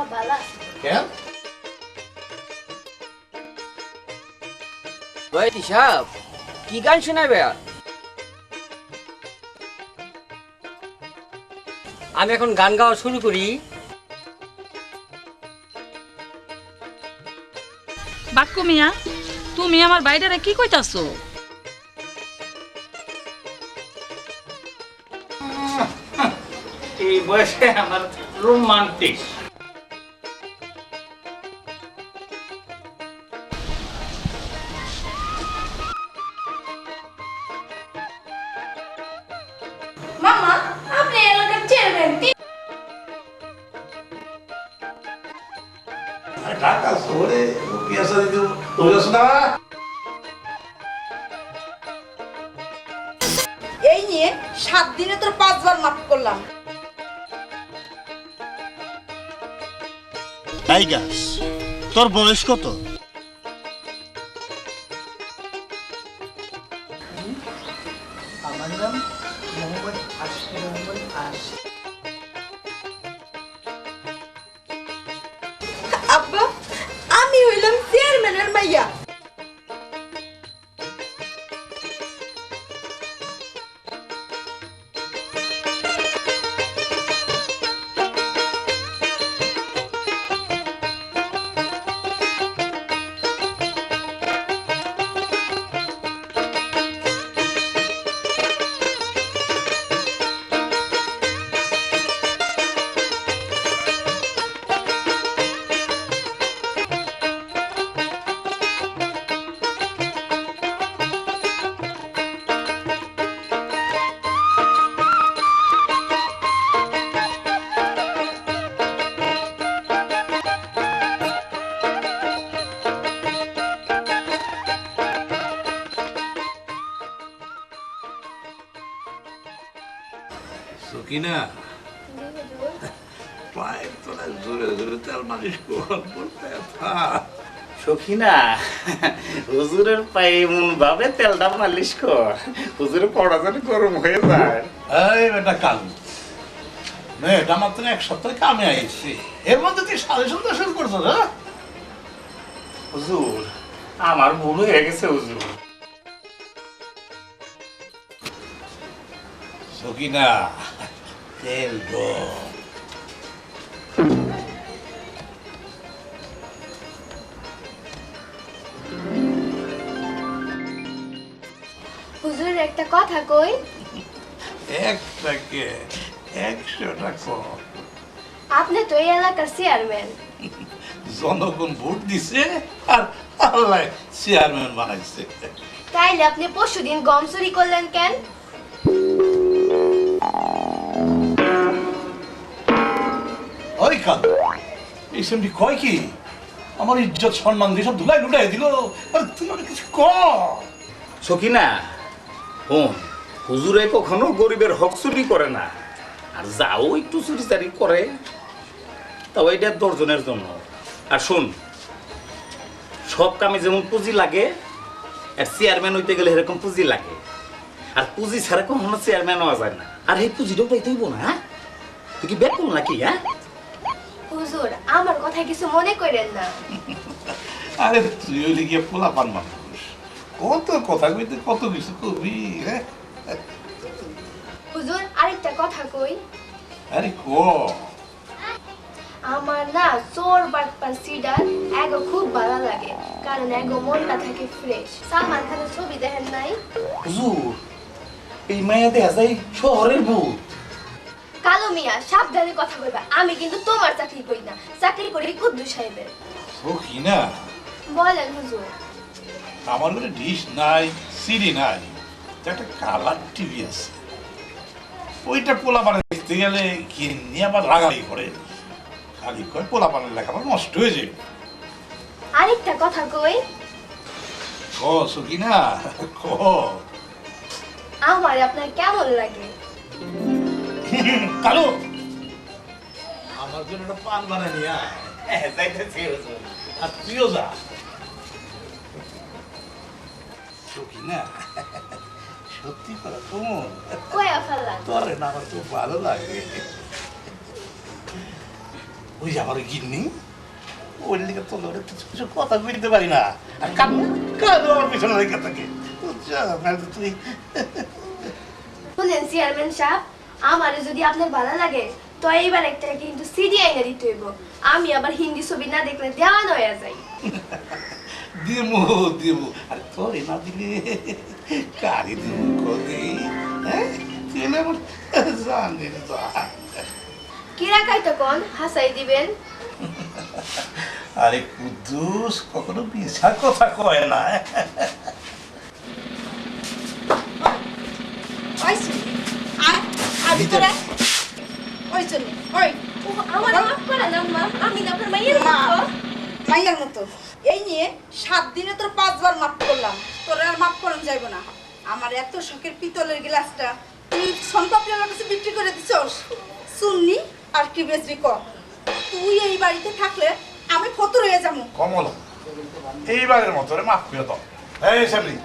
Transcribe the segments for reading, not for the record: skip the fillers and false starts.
সব ভালো আছে। কেন ভাই সাহেব কি গান শোনাবে? আমি এখন গান গাওয়া শুরু করি। বাক্য মিয়া, তুমি আমার বাইরে কি কইতাছো? এই বয়সে আমার রোমান্টিক। মামা আপনি এলাকার চেয়ারম্যান। ঢাকা শহরে বিয়া শাদী দিব তোর না। এই নিয়ে 7 দিনে তোর 5 বার মাফ করলাম। এই গাছ তোর বয়স কত? আমার নাম মোহাম্মদ আশরাফুল আশিক। আব্বা, আমি হইলাম চেয়ারম্যানের মাইয়া। সকিনা পায়ের তলায় জোরে জোরে তেল মালিশ কর, ব্যথা। সখিনা, হুজুরের পায়ে এমন ভাবে তেলটা মালিশ কর, হুজুরের পড়া যেন গরম হয়ে যায়। এই বেটা কালু, মেয়েটা মাত্র 1 সপ্তাহ কামে আইছি, এর মধ্যে তুই সাজেশন তো শুরু করছো না? হুজুর, আমার ভুল হয়ে গেছে হুজুর। সকিনা, তেল গো। হুজুর একটা কথা কই। একটাকে 100টা কর। আপনি তো এই এলাকার চেয়ারম্যান। জনগণ ভোট দিছে আর আল্লাহ চেয়ারম্যান বানাইছে। তাইলে আপনি পরশুদিন গম চুরি করলেন কেন? ওই কালু, এই সেমটি কয় কি? আমার ইজ্জত সম্মান দিয়ে সব ধুলাই লুটাই দিল। আর তুই আমাকে কিছু কর। সখিনা, হুজুরে কখনো গরিবের হক চুরি করে না, আর যাও একটু চুরি চারি করে, তাও এটা 10 জনের জন্য। আর শোন, সব কামে যেমন পুঁজি লাগে, আর চেয়ারম্যান হইতে গেলে এরকম পুঁজি লাগে, আর পুঁজি ছাড়া কখনো চেয়ারম্যান হওয়া যায় না। আর এই পুঁজিটাও পাইতে হইব না, হ্যাঁ? তুই কি বের করল নাকি? হ্যাঁ হুজুর আমার কথা কিছু মনে করেন না। আরে তুই হইলে গিয়ে পোলাপান মানুষ, কত কথা কইতে কত কিছু কবি। হ্যাঁ, হুজুর আরেকটা কথা কই। আরে ক। আমার না চোর বাটপার সিডার এগো খুব ভালো লাগে, কারণ এগো মনটা থাকে ফ্রেশ। সালমান খানের ছবি দেখেন নাই? হুজুর, এই মায়া দেখা যায় শহরের ভূত। কালো মিয়া সাবধানে কথা কইবা, আমি কিন্তু তোমার চাকরি করি না, চাকরি করি কুদ্দুস সাহেবের। সখিনা, বলেন হুজুর। আমার ঘরে ডিশ নাই, সিডি নাই, একটা কালার টিভি আছে। ওইটা পোলাপানে দেখতে গেলে কিনে আবার রাগাই করে, খালি কয় পোলাপানের লেখাপড়া নষ্ট হয়ে যায়। আরেকটা কথা কই। ক সখিনা, ক। আমার আপনার কেমন লাগে? কালু, আমার জন্য একটা পান বানাই নিয়ে আয়। যাইতেছি হুজুর। আর তুইও যা। সখিনা, সত্যি কথা তোমার কয়া ফেললাম। তোরে না আমার খুব ভালো লাগে। ওই যে আমার গিন্নি ওই দিকে তো লড়ে কিছু কিছু কথা কইতে পারি না আর কাঁদো কাঁদো আমার পিছনে লেগে থাকে তুই শুনেন চেয়ারম্যান সাহেব, আমারে যদি আপনার ভালো লাগে তো এইবার একটা কিন্তু সিডি আইনা দিতে হইব। আমি আবার হিন্দি ছবি না দেখলে দেওয়ান হয়ে যাই। দিমু দিমু আরে তোর না দিলে কারি দিমু কদি হ্যাঁ তুই না আমার জানি না কিরা কাইতো কোন হাসাই দিবেন? আরে কুদ্দুস কখনো মিছা কথা কয় না। ওই শুনি আমি তোরা ওই শুনি ওই ও আমার মাফ করে না মা, আমি না আপনার মাইয়ের মা মতো। মাইয়ার মতো এই নিয়ে 7 দিনে তোর 5 বার মাফ করলাম, তোর আর মাফ করান যাইব না। আমার এত শখের পিতলের গ্লাসটা তুই সম্পর্কের কাছে বিক্রি করে দিছস। শুননি আর কি বেচবি কর। তুই এই বাড়িতে থাকলে আমি ফতুর হয়ে যাবো। কমল এইবারের মতো রে মাফ করে দাও। এই শ্যামলি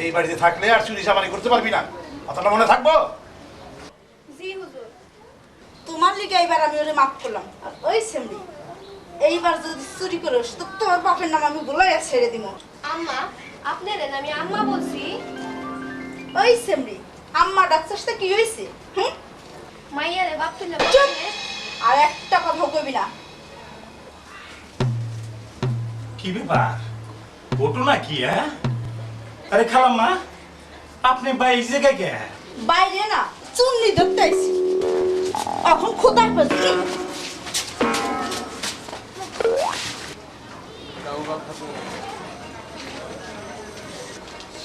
এই বাড়িতে থাকলে আর চুরি চামারি করতে পারবি না, কথাটা মনে থাকবো। জি হুজুর। তোমার লিগে এইবার আমি ওরে মাফ করলাম। আর ওই সেমনি এইবার যদি চুরি করিস তো তোর বাপের নাম আমি বলাইয়া ছেড়ে দিব। আম্মা, আপনার আমি আম্মা বলছি। ওই সেমনি আম্মা ডাকছিস তো কি হয়েছে? হুম, মাইয়ারে বাপ তুলে চুপ! আর একটা কথা কইবি না। কি ব্যাপার ঘটনা কি? হ্যাঁ আরে খালাম্মা আপনি ভাই এই জায়গায় কে? বাইরে না চুন্নি ধরতে আইছি, এখন খোদার পাচ্ছি।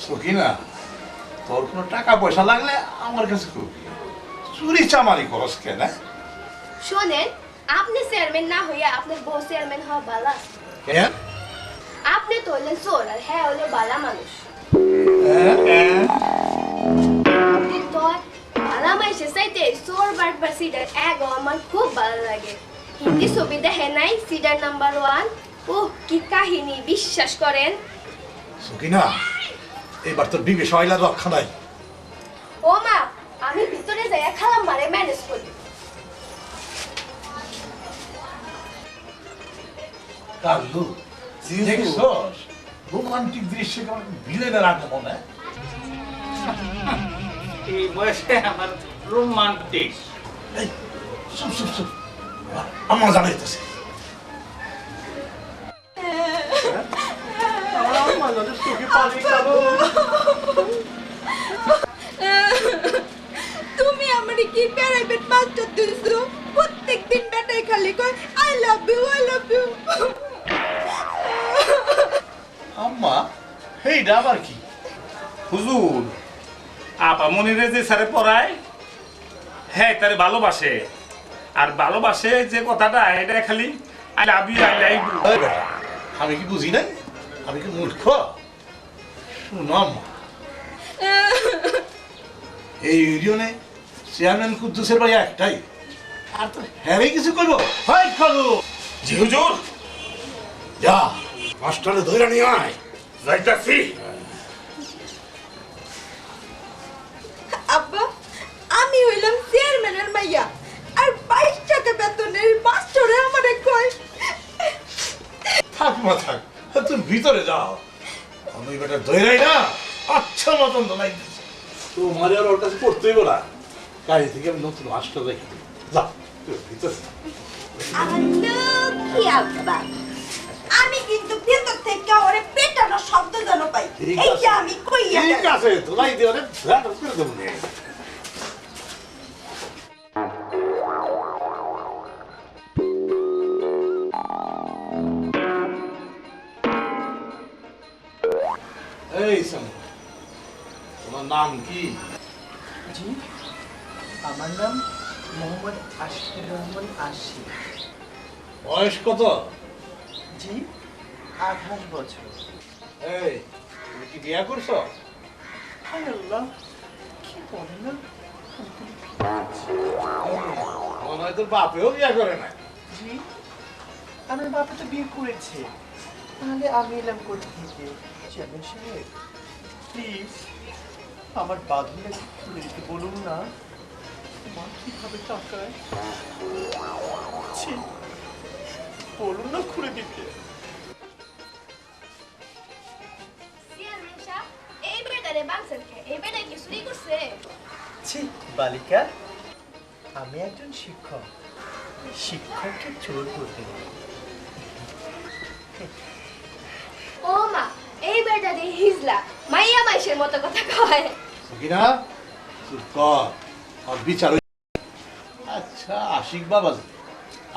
সখিনা তোর কোনো টাকা পয়সা লাগলে আমার কাছে খুব চুরি চামারি করস কেন? শোনেন, আপনি চেয়ারম্যান না হইয়া আপনার বউ চেয়ারম্যান হওয়া বালা। কেন? আপনি তো হলেন চোর আর হ্যাঁ হলো বালা মানুষ। তো বালা মানুষের চাইতে চোর বাটবার সিডার এগো আমার খুব ভালো লাগে। হিন্দি ছবি দেখে নাই সিডার নাম্বার 1? ওহ কি কাহিনী, বিশ্বাস করেন। সখিনা এবার তোর বিবে সয়লার রক্ষা নাই। ও মা, আমি ভিতরে যাই খালাম মারে ম্যানেজ করি। কাল্লু দেখছস রোমান্টিক দৃশ্য কেমন ভিলেনের আগমন? এই বয়সে আমার রোমান্টিক। এই চুপ চুপ চুপ আমার জানাইতেছে তুমি আমারে কি প্রাইভেট মাস্টার দিছো? প্রত্যেকদিন বেটাই খালি কয় I love you I love you. আম্মা এইটা আবার কি? হুজুর আপা মনিরে যে স্যারে পড়ায় হ্যাঁ তারে ভালোবাসে, আর ভালোবাসে যে কথাটা এটা খালি I love you I love you. এই বেটা, আমি কি বুঝি নাই? আমি কি মূর্খ? শুনো আম্মা, এই ইউনিয়নে চেয়ারম্যান কুদ্দুসের ভাই একটাই, আর তো হ্যারে কিছু করবো হয় করবো। জি হুজুর যা মাস্টারে ধরে নিয়ে আয়। যাইতাছি। আব্বা আমি হইলাম চেয়ারম্যানের মাইয়া আর 22 টাকা বেতনের মাস্টারে আমারে কয়। থাক মা থাক, তুমি ভিতরে যাও। আমি বেটা ধৈরাই না আচ্ছা মতন তো নাই তোমার আর ওর কাছে পড়তে হইব না। কাজে থেকে আমি নতুন মাস্টার দেখি যা তুই ভিতরে। আমার লক্ষ্মী আব্বা, আমি কিন্তু ভেতর থেকে ওরে পেটানো শব্দ যেন পাই। ঠিক এই যে আছে। আমি কইয়া ঠিক আছে তোলাই দিয়ে অনেক ভ্যাট করে দেবো নে। এই শোনো, তোমার নাম কি? জি, আমার নাম মোহাম্মদ আশিকুর রহমান আশি। বয়স কত? জি, 28 বছর। এই তুমি কি বিয়া করছো? হায় আল্লাহ, কি বলে না? মনে হয় তোর বাপেও বিয়া করে না। জি, আমার বাবা তো বিয়ে করেছে, তাহলে আমি এলাম কোথা থেকে? চেয়ারম্যান সাহেব প্লিজ আমার বাঁধনে তুলে দিতে বলুন না। মা কিভাবে টাকায়? ছি, বলুন না খুলে দিতে। চেয়ারম্যান সাহেব, এই বেটারে বাংসেন খেয়ে এই বেটা কি চুরি করছে? ছি বালিকা, আমি একজন শিক্ষক, শিক্ষককে চোর করতে নেই। ও মা, এই বেটা দিয়ে হিজলা মাইয়া মাইশের মতো কথা কয়। সকিনা চুপ কর, আর বিচার হই- আচ্ছা আশিক বাবা,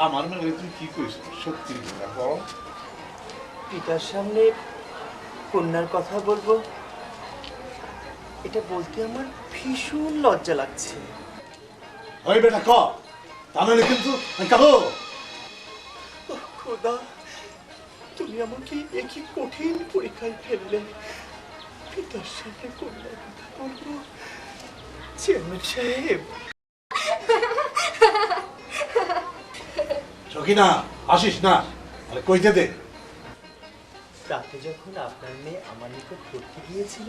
আমার মনে হয় তুই কি কইছ সত্যি কথা কও। পিতার সামনে কন্যার কথা বলবো, এটা বলতে আমার ভীষণ লজ্জা লাগছে। ওই বেটা ক, তাহলে কিন্তু কাবো। ওহ খোদা, তুমি আমাকে একই কঠিন পরীক্ষায় ফেললে। পিতার সামনে কন্যার কথা বলবো? চেয়ারম্যান সাহেব, সকিনা আসিস না, আরে কইতে দে। রাতে যখন আপনার মেয়ে আমার নিকট পড়তে গিয়েছিল,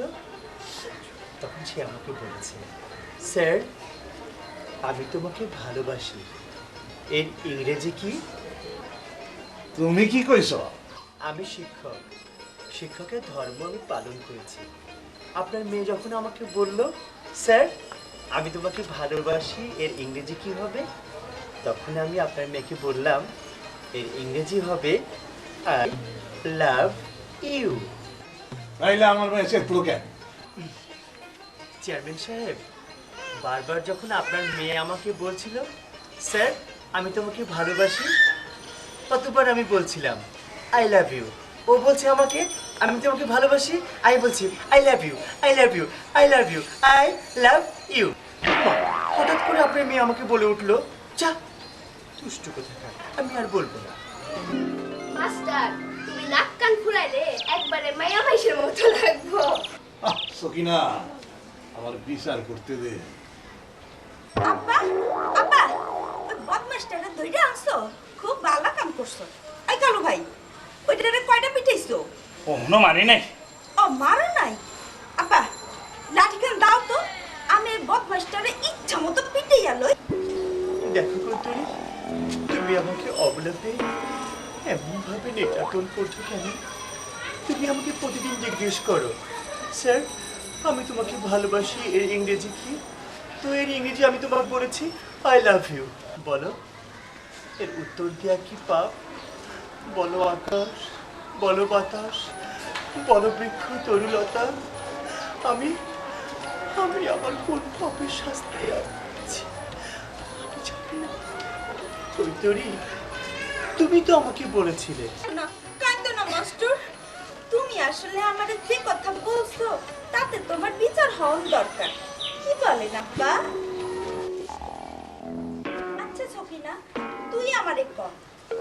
তখন সে আমাকে বলেছে, স্যার আমি তোমাকে ভালোবাসি। এর ইংরেজি কি? তুমি কি কইছ? আমি শিক্ষক, শিক্ষকের ধর্ম আমি পালন করেছি। আপনার মেয়ে যখন আমাকে বলল, স্যার আমি তোমাকে ভালোবাসি, এর ইংরেজি কি হবে? তখন আমি আপনার মেয়েকে বললাম, এর ইংরেজি হবে আই লাভ ইউ। তাইলে আমার মেয়ে চেতলো কেন? চেয়ারম্যান সাহেব, বারবার যখন আপনার মেয়ে আমাকে বলছিল, স্যার আমি তোমাকে ভালোবাসি, ততবার আমি বলছিলাম আই লাভ ইউ। ও বলছে আমাকে আমি তোমাকে ভালোবাসি, আমি বলছি I love you, I love you, I love you, I love you. হঠাৎ করে আপনার মেয়ে আমাকে বলে উঠলো, যা দুষ্টু কোথাকার, আমি আর বলবো না। মাস্টার, তুমি নাক কান ফুরাইলে একবারে মাইয়া মাইশের মতো লাগবো। সকিনা আমার বিচার করতে দে। আব্বা, আব্বা, ওই বদমাসটারে ধইরা আনছো, খুব ভালো কাম করছো। এই কালু ভাই, ওইটারে কয়টা পিটাইছো? অন্য মারি নাই। ও মারো নাই? আব্বা লাঠিখান দাও তো, আমি এই বদমাসটারে ইচ্ছা মতো পিটাইয়া লই। দেখো কন্তরি, তুমি আমাকে অবলাপে এমনভাবে নির্যাতন করছো কেন? তুমি আমাকে প্রতিদিন জিজ্ঞেস করো, স্যার আমি তোমাকে ভালোবাসি, এর ইংরেজি কি? তো এর ইংরেজি আমি তোমাকে বলেছি আই লাভ ইউ। বলো, এর উত্তর দেওয়া কি পাপ? বলো আকাশ, বলো বাতাস, বলো বৃক্ষ তরুলতা, আমি আমি আমার কোন পাপের শাস্তি আছি আমি জানি না। কৈতরী, তুমি তো আমাকে বলেছিলে। না কান্দো না মাস্টার, তুমি আসলে আমারে যে কথা বলছো তাতে তোমার বিচার হওয়া দরকার। কি বলেন আব্বা? আচ্ছা সকিনা, তুই আমারে কর,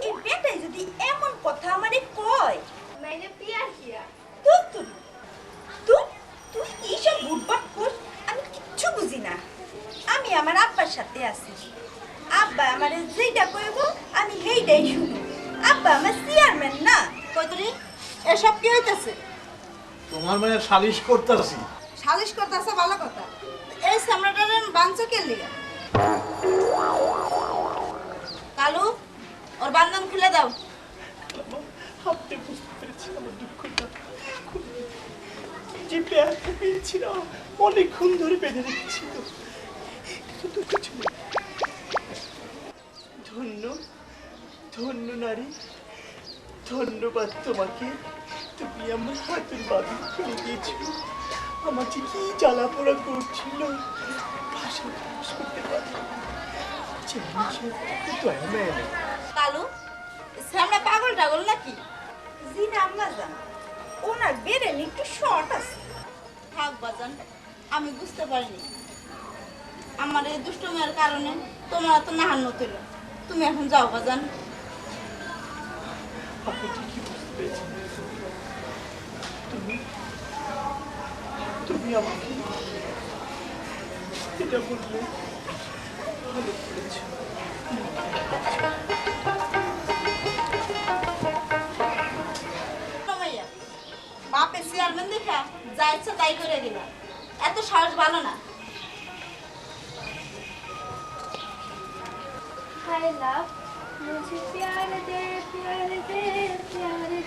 এই বেটাই যদি এমন কথা আমারে কয়, নাইলে পিয়ার কিয়া। তুই তুই তুই তুই এইসব বুটবাট কর, আমি কিচ্ছু বুঝি না। আমি আমার আব্বার সাথে আছি, আব্বা আমারে যেটা কইব আমি সেইটাই শুনি। আব্বা আমার চেয়ারম্যান না। কইতরি এসব কি হইতাছে? তোমার মেয়ে সালিশ করতেছি। সালিশ করতেছে ভালো কথা, এই সামরাটারে বাঞ্চ কে লিগা? কালু, ওর বান্ধন খুলে দাও। আপনি বুঝতে পেরেছি আমার দুঃখটা। যে প্যারটা পেয়েছিলাম অনেকক্ষণ ধরে বেঁধে রেখেছিল, কিন্তু দুঃখ ছিল। ধন্য ধন্য নারী, ধন্যবাদ তোমাকে, তুমি আমার হাতের বাঁধন খুলে দিয়েছ। আমার যে কি জ্বালা পোড়া করছিল, ভাষা প্রকাশ করতে পারি না। দয়া মায়া নেই। কালু, সামনে পাগল টাগল নাকি? জি না আম্মা জান, ওনার বেরেন একটু শর্ট আছে। থাক বাজান, আমি বুঝতে পারিনি। আমার এই দুষ্টুমের কারণে তোমার তো নাহান্ন তুল। তুমি এখন যাও বাজান। আপনি ঠিকই বুঝতে পেরেছেন। তুমি আমাকে এটা বললে ভালো করেছ। বাপে চেয়ারম্যান দেখা যা ইচ্ছা তাই করে দিলা, এত সাহস ভালো না। আই লাভ मुझे प्यार दे प्यार दे प्यार दे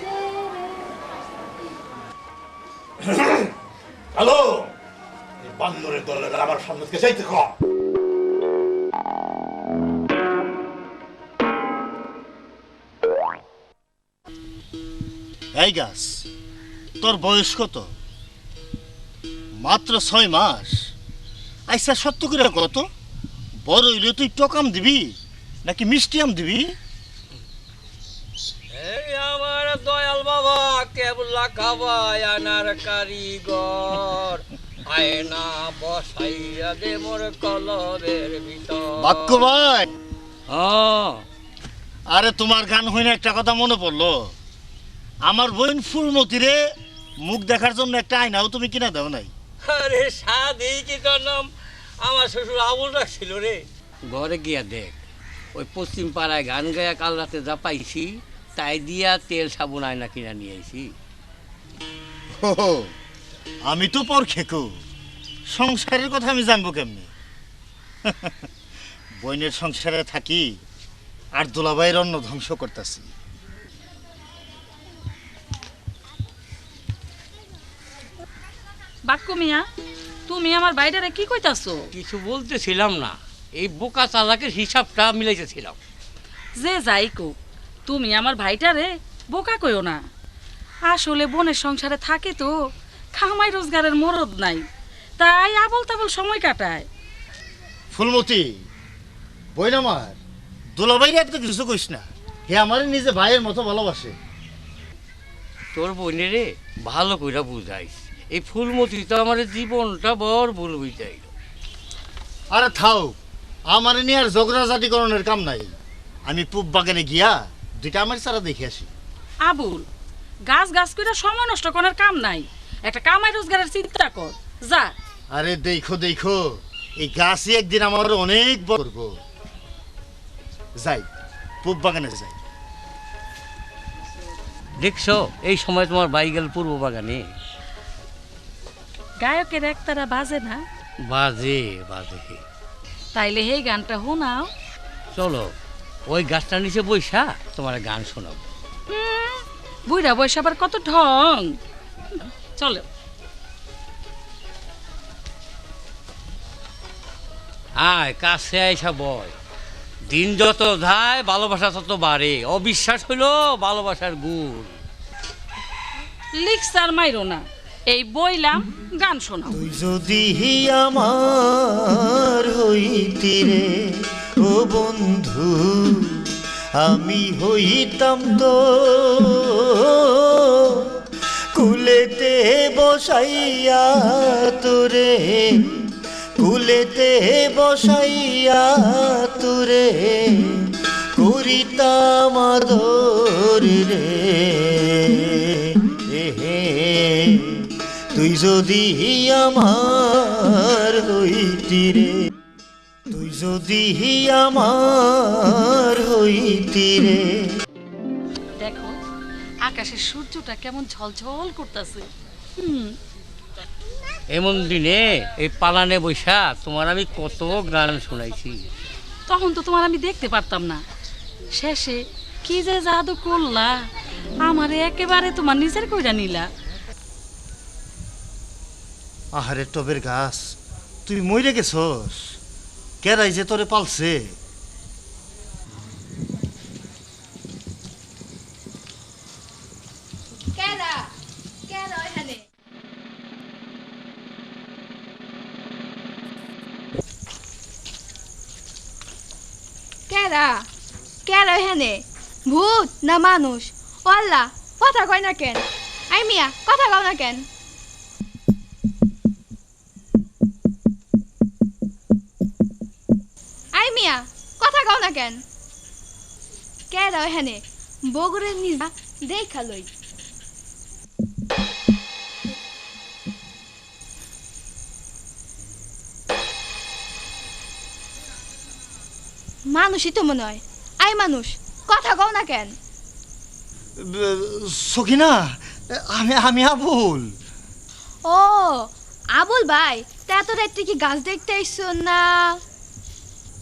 হ্যালো, এই বান্দরের দলের আমার সামনে থেকে যাইতে কম। এই গাছ, তোর বয়স কত? মাত্র 6 মাস। আচ্ছা সত্য করে কত বড় হইলে তুই টকাম দিবি নাকি মিষ্টিয়াম দিবি? এই আমার দয়াল বাবা কেবলা খাবায় আনার কারিগর আয়না বসাইয়া দে মোর কলবের ভিতর। বাক্য ভাই, হ্যাঁ, আরে তোমার গান হইনা একটা কথা মনে পড়লো। আমার বোন ফুলমতিরে মুখ দেখার জন্য একটা আয়নাও তুমি কিনা দাও নাই? আরে সাদেই কি তোর নাম আমার শ্বশুর আবুল রাখছিল রে। ঘরে গিয়া দেখ, ওই পশ্চিম পাড়ায় গান গায়া কাল রাতে যা পাইছি তাই দিয়া তেল সাবুন আয়না কিনা নিয়ে আইছি। হো হো, আমি তো পর খেকো, সংসারের কথা আমি জানবো কেমনি? বোনের সংসারে থাকি আর দুলাভাইয়ের অন্ন ধ্বংস করতেছি। বাক্য মিয়া, তুমি আমার বাইটারে কি কইতাছো? কিছু বলতেছিলাম না, এই বোকা চালাকের হিসাবটা মিলাইতেছিলাম। যে যাই কো, তুমি আমার ভাইটারে বোকা কইও না। আসলে বোনের সংসারে থাকে তো, খামাই রোজগারের মরদ নাই, তাই আবল তাবল সময় কাটায়। ফুলমতি, বোন আমার, দুলাভাইরে এত কিছু কইস না, হে আমার নিজে ভাইয়ের মতো ভালোবাসে। তোর বোনের রে ভালো কইরা বুঝাইস, এই ফুলমতি তো আমার জীবনটা বড় ভুল বুঝাই। আরে থাও, আমার নিয়ে আর ঝগড়াঝাটিকরণের কাম নাই। আমি পূব বাগানে গিয়া দুইটা আমার সারা দেখে আসি। আবুল, গাছ গাছ কইরা সময় নষ্ট করার কাম নাই, একটা কামাই রোজগারের চিন্তা কর, যা। আরে দেখো দেখো, এই গাছই একদিন আমার অনেক বড় করবো। যাই, পূব বাগানে যাই। দেখছো এই সময় তোমার বাই গেল পূর্ব বাগানে। গায়কের একতারা বাজে না? বাজে বাজে। তাইলে এই গানটা শোনাও। চলো ওই গাছটার নিচে বইসা তোমার গান শোনাবো। বুইরা বয়স আবার কত ঢং। চলো। আয় কাছে আইসা বয়, দিন যত যায় ভালোবাসা তত বাড়ে, অবিশ্বাস হইলো ভালোবাসার গুণ। লিখসার মাইরো না, এই বইলাম, গান শোনাও। তুই যদি আমার হইতি রে ও বন্ধু, আমি হইতাম তো কুলেতে বসাইয়া তোরে, কুলেতে বসাইয়া তোরে করিতাম আদর রে। তুই যদি আমার হইতি রে, তুই যদি আমার হইতি রে। দেখো আকাশের সূর্যটা কেমন ঝলঝল করতেছে। এমন দিনে এই পালানে বৈশা তোমার আমি কত গান শোনাইছি। তখন তো তোমার আমি দেখতে পারতাম না, শেষে কি যে জাদু করলা, আমারে একেবারে তোমার নিজের কইরা নিলা। আহারে টবের গাছ, তুই মরে গেছস, কেরাই যে তোরে পালছে। কেরা কেরা এখানে? কেরা কেরা এখানে? ভূত না মানুষ? ও আল্লাহ, কথা কয় না কেন? আই মিয়া, কথা কও না কেন? আই মিয়া, কথা কও না কেন? কেরা এখানে? বগুড়ের নিজা দেখা লই। মানুষই তো মনে হয়। আই মানুষ, কথা কও না কেন? সখিনা, আমি আমি আবুল। ও আবুল ভাই, তা তো রাত্রে কি গাছ দেখতে আইছো না?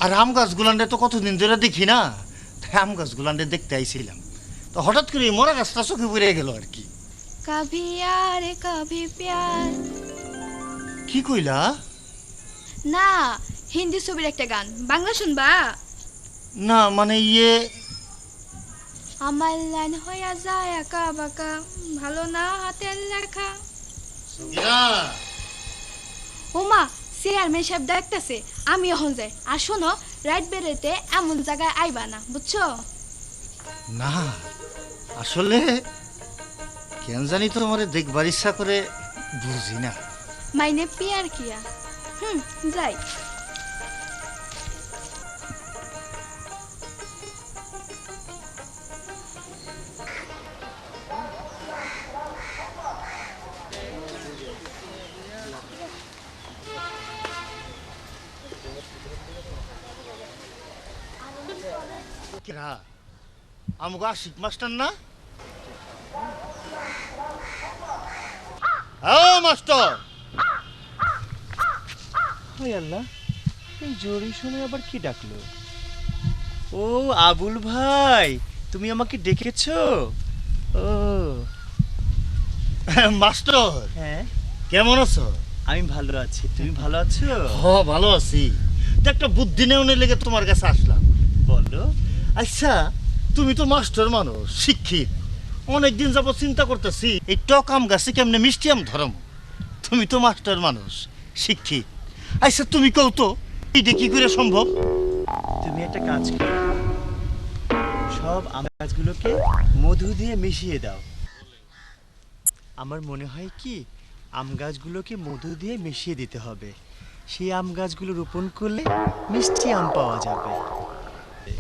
আর আম গাছগুলানটা তো কতদিন ধরে দেখি না, আম গাছগুলান দেখতে আইছিলাম, তো হঠাৎ করে এই মরা গাছটা চোখে পড়ে গেল আর কি। কভি यार কভি প্যার। কি কইলা? না, হিন্দি ছবির একটা গান, বাংলা শুনবা? না মানে আমার লাইন হইয়া যায় একা বাঁকা, ভালো না হাতের লেখা। ওমা, চেয়ারম্যান সাহেব দেখতেছে, আমি এখন যাই। আর শোনো, রাইট বেরোতে এমন জায়গায় আইবা না, বুঝছো? না আসলে কেন জানি তো আমার দেখবার ইচ্ছা করে, বুঝি না। মাইনে পিয়ার কিয়া। যাই। আমাকে আশিক মাস্টার না? মাস্টার, হায় আল্লাহ, এই জরুরি সময় আবার কি ডাকলো? ও আবুল ভাই, তুমি আমাকে ডেকেছো? ও মাস্টার হ্যাঁ, কেমন আছো? আমি ভালো আছি, তুমি ভালো আছো? ভালো আছি। তো একটা বুদ্ধি নেওয়ার লেগে তোমার কাছে আসলাম। বলো। আচ্ছা, তুমি তো মাস্টার মানুষ, শিক্ষিত, অনেকদিন যাবত চিন্তা করতেছি এই টক আম গাছে কেমনে মিষ্টি আম ধরম। তুমি তো মাস্টার মানুষ, শিক্ষিত, আচ্ছা তুমি কও তো এটা কি করে সম্ভব? তুমি একটা কাজ করো, সব আম গাছগুলোকে মধু দিয়ে মিশিয়ে দাও। আমার মনে হয় কি, আম গাছগুলোকে মধু দিয়ে মিশিয়ে দিতে হবে। সেই আম গাছগুলো রোপণ করলে মিষ্টি আম পাওয়া যাবে।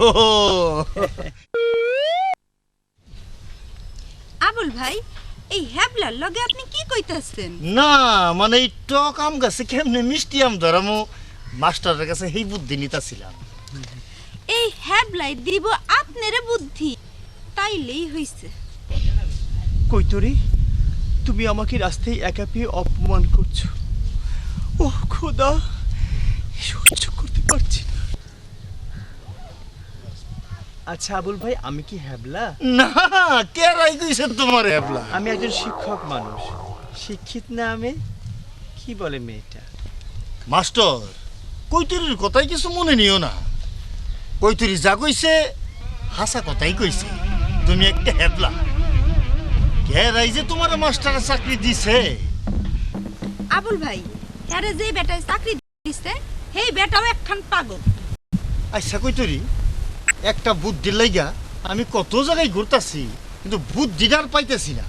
ও আবুল ভাই, এই হ্যাবলার লগে আপনি কি কইতাছেন? না মানে এই টক আম গাছে কেমনে মিষ্টি আম ধরামো, মাস্টারের কাছে এই বুদ্ধি নিতাছিলাম। এই হ্যাবলাই দিব আপনারে বুদ্ধি, তাইলেই হইছে। কৈতরি, তুমি আমাকে রাস্তায় একা পেয়ে অপমান করছো। ওহ খোদা, সহ্য করতে পারছি না। আচ্ছা আবুল ভাই, আমি কি হ্যাবলা? না, কে রাই কইছে তোমার হ্যাবলা? আমি একজন শিক্ষক মানুষ, শিক্ষিত না আমি? কি বলে মেয়েটা? মাস্টার, কৈতরির কথাই কিছু মনে নিও না। কৈতরি যা কইছে হাসা কথাই কইছে। তুমি একটা হ্যাবলা। কে রাই যে তোমার মাস্টারের চাকরি দিছে? আবুল ভাই, আরে যে বেটায় চাকরি দিছে, সেই বেটাও একখান পাগল। আচ্ছা কৈতরি, একটা বুদ্ধির লাইগা আমি কত জায়গায় ঘুরতাছি, কিন্তু বুদ্ধিটার পাইতেছি না।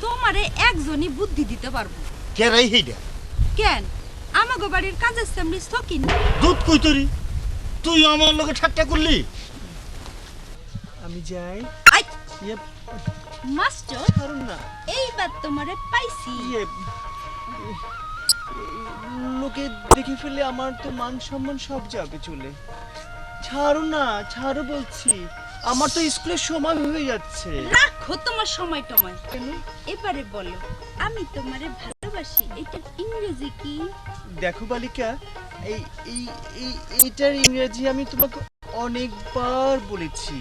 তোমারে একজনই বুদ্ধি দিতে পারবো। কে রাই হেইডা? কেন, আমাগো বাড়ির কাজের সামনে সকিন। দুধ কৈতরি, তুই আমার লগে ঠাট্টা করলি? আমি যাই। আই ইয়ে, মাস্টার, ছাড়ুন না। এইবার তোমারে পাইছি। ইয়ে, লোকে দেখে ফেললে আমার তো মান সম্মান সব যাবে চলে। ছাড়ো না, ছাড়ো বলছি, আমার তো স্কুলের সময় হয়ে যাচ্ছে। রাখো তোমার সময় টময়। কেন? এবারে বলো, আমি তোমারে ভালোবাসি, এটা ইংরেজি কি? দেখো বালিকা, এই এই এই এইটার ইংরেজি আমি তোমাকে অনেকবার বলেছি।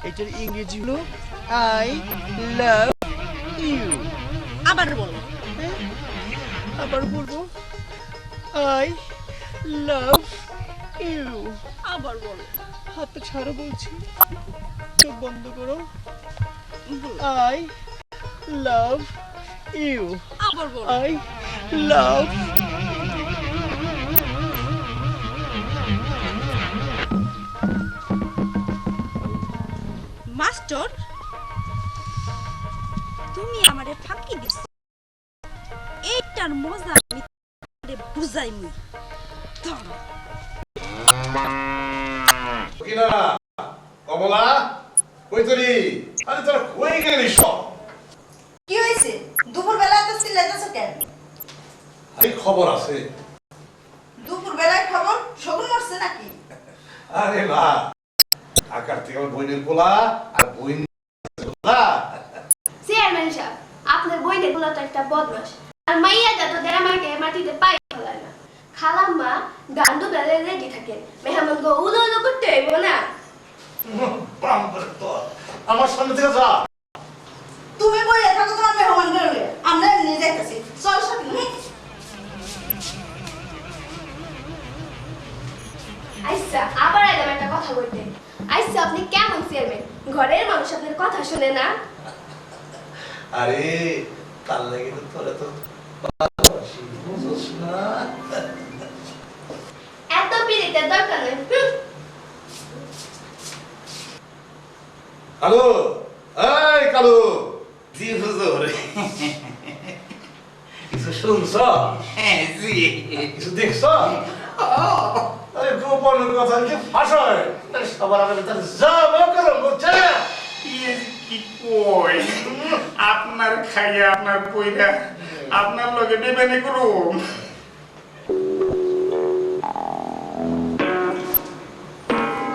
এটার ইংরেজি হলো আই লাভ ইউ। আবার বলো। আবার বলবো, আই লাভ ইউ। আবার বলো। হাতটা ছাড়ো বলছি, চোখ বন্ধ করো। বলো। I love you. আবার বলো। I love. মাস্টার, তুমি আমারে ফাঁকি দিছ। এইটার মজা আমি তোমারে বুঝাইমু। ধরো। কমলা, কৈতরি, আরে তোরা কই গেলি সব? কি হইছে? দুপুর বেলা এত চিল্লাইতেছো কেন? আরে খবর আছে। দুপুর বেলায় খবর? শগুন মরছে নাকি? আরে না, ঢাকার থেকে আমার বইনের পোলা আর বইন চেয়ারম্যান সাহেব, আপনার বইনের গুলো তো একটা বদমাস, আর মাইয়াটা তো আমাকে মাটিতে পাই ফেলায় না। খালাম্মা গান্ডু বেলে রেডি থাকে, মেহমান গো উলো উলো করতে হইব না। বাহ সামনে থেকে যা। তুমি বইয়া থাকো তোমার মেহমান বেরোলে, আমরা এমনি যাইতেছি। চল সাথে। আচ্ছা আবার আইলাম একটা কথা বলতে। আচ্ছা আপনি কেমন চেয়ারম্যান? ঘরের মানুষ আপনার কথা শুনে না? আরে তার লাগে তো তোরা তো ভালোবাসি, বুঝোস না? এত পিড়িতের দরকার নেই। হুম। কালু, এই কালু, জি হুজুর। কিছু শুনছ? হ্যাঁ জি কিছু দেখছ? আরে গোপন কথা কি ফাঁস হয়? সবার আগে তার যা বকর বুঝছে? কি কই আপনার খাইয়া আপনার কইরা আপনার লগে বেবেনে করুম।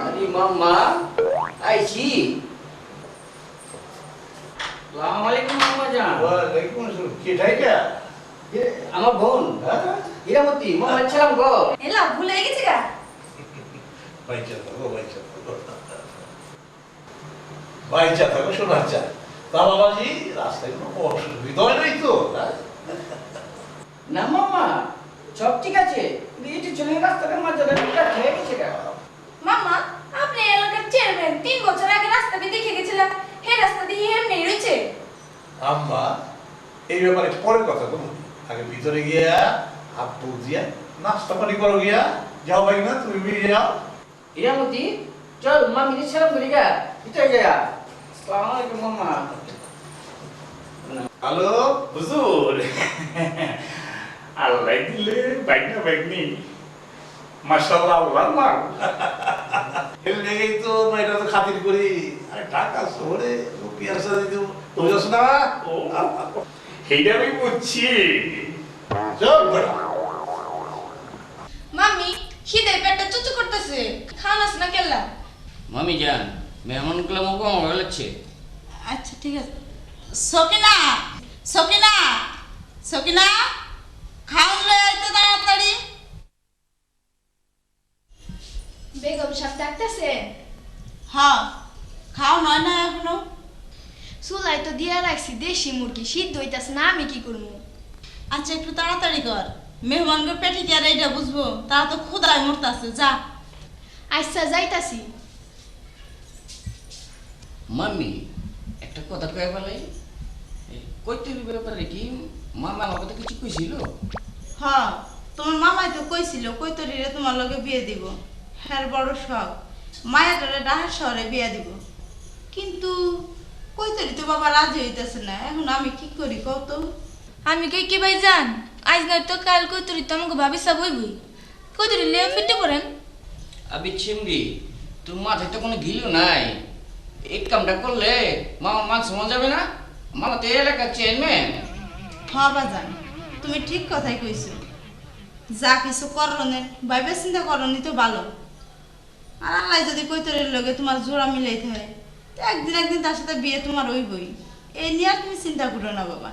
আরে মাম্মা আইছি। আসসালামু আলাইকুম মাম্মা জান। ওয়ালাইকুম আসসালাম। কি ঠাইকা? আমার বোন হীরামতি মোহাম্মদ সালাম গো। এলা ভুলে গেছি গা। বাইচা থাকো, বাইচা থাকো। বাইচা থাকো, শোনা যা। তা বাবাজি, রাস্তায় কোনো অসুবিধা নেই তো? না মাম্মা সব ঠিক আছে, বিয়েটি চলে রাস্তার মাঝে খেয়ে গেছে গা। মামা, আপনি এলাকার চেয়ারম্যান, 3 বছর আগে রাস্তা দিয়ে দেখে গেছিলাম, হে রাস্তা দিয়ে এমনি রয়েছে। আম্মা, এই ব্যাপারে পরে কথা বলবো। আগে ভিতরে গিয়া হাত মুখ দিয়া নাস্তা পানি করো গিয়া। যাও ভাই না, তুমি বেরিয়ে যাও। হীরামতি চল মামিকে সালাম করি গা, ভিতরে গিয়া। আসসালামু আলাইকুম মাম্মা। হ্যালো হুজুর আল্লাহ দিলে বাইনা বাইনি মাশাআল্লাহ আল্লাহর মাল। এর লেগেই তো এটা তো খাতির করি। আরে ঢাকা শহরে রুপিয়ার সাথে দিও, তুমি যাস না? ও এইটা আমি বুঝছি। চল বেটা। মামি, খিদে পেটটা চুচু করতেছে, খাওয়াস না কেলা? মামি জান মেহমানগুলো মুখ আমার লাগছে। আচ্ছা ঠিক আছে। সকিনা, সকিনা, সকিনা, খাওন লয়ে আইতে তাড়াতাড়ি। বেগম সাহেব ডাকতেছে? হ্যাঁ, খাও নয় না এখনো? চুলাই তো দিয়া রাখছি দেশি মুরগি, সিদ্ধ হইতাছে না, আমি কি করবো? আচ্ছা একটু তাড়াতাড়ি কর, মেহমানকে পেটে কি আর এইটা বুঝবো? তারা তো ক্ষুধায় মরতাছে। যা। আচ্ছা যাইতাছি। মাম্মি একটা কথা কয়ে বলে, কইতে ব্যাপারে কি মামা আমার কথা কিছু কইছিল? হ্যাঁ, তোমার মামাই তো কইছিল কৈতরীরে তোমার লগে বিয়ে দিব। হ্যাঁ বড় শখ, মায়াটারে ডাহার শহরে বিয়ে দিব। কিন্তু কৈতরী তো বাবা রাজি হইতেছে না। এখন আমি কি করি কত? আমি কই কি ভাই জান, আজ নয় তো কাল কইতুরি তো আমাকে ভাবি সব হইবই। কইতুরি লে ফিটে পড়েন। আবি চিমড়ি তোর মাথায় তো কোনো গিলু নাই। এই কামটা করলে মামা মান সমান যাবে না? মামা তো এলাকার চেয়ারম্যান। হ্যাঁ বাজান, তুমি ঠিক কথাই কইছো। যা কিছু করণের ভাইবে চিন্তা করনি তো ভালো। আর আল্লাহ যদি কৈতরীর লগে তোমার জোড়া মিলাইতে হয়, তো একদিন একদিন তার সাথে বিয়ে তোমার হইবই। এই নিয়ে আর তুমি চিন্তা করো না বাবা।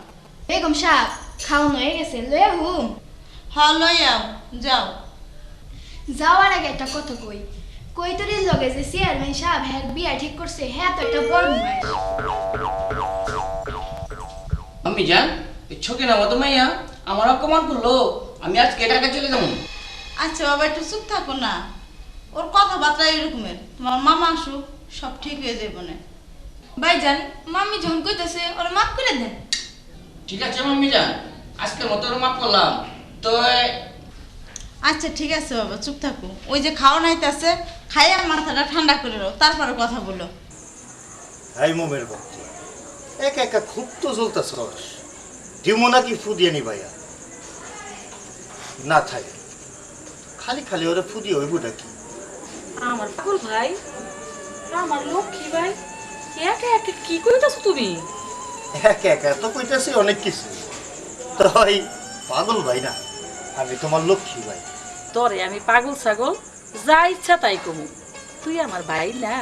বেগম সাহেব খাওয়ানো হয়ে গেছে, লয়ে হুম। হ্যাঁ লই আও, যাও। যাওয়ার আগে একটা কথা কই, কৈতরীর লগে যে চেয়ারম্যান সাহেব হ্যাঁ বিয়া ঠিক করছে, হ্যাঁ তো একটা বড় মাস। আমি জান এই ছকে না মতো মাইয়া আমার অপমান করলো, আমি আজকে ঢাকা চলে যাবো। আচ্ছা বাবা একটু চুপ থাকো না, ওর কথাবার্তা এরকমের। তোমার মামা আসুক, সব ঠিক হয়ে যাবে না। ভাইজান মাম্মি যখন কইতাছে ওরা মাফ করে দেন। ঠিক আছে মাম্মি জান, আজকের মতো ওরা মাফ করলাম। তো আচ্ছা ঠিক আছে বাবা, চুপ থাকো। ওই যে খাওয়া নাইতেছে, খাইয়া মাথাটা ঠান্ডা করে রাও, তারপরে কথা বলো। এই মোমের ভক্তি একা একা খুব তো চলতেছ। দিমো নাকি ফুদিয়ে নি ভাইয়া? না থাকে খালি খালি ওরা ফুদিয়ে হইব নাকি? আমার পাগল ভাই, আমার লক্ষ্মী ভাই, একা একা কি কইতাছো তুমি? একা একা তো কইতাছি অনেক কিছু। তাই পাগল ভাই না, আমি তোমার লক্ষ্মী ভাই। তোরে আমি পাগল ছাগল যা ইচ্ছা তাই কমু, তুই আমার ভাই না।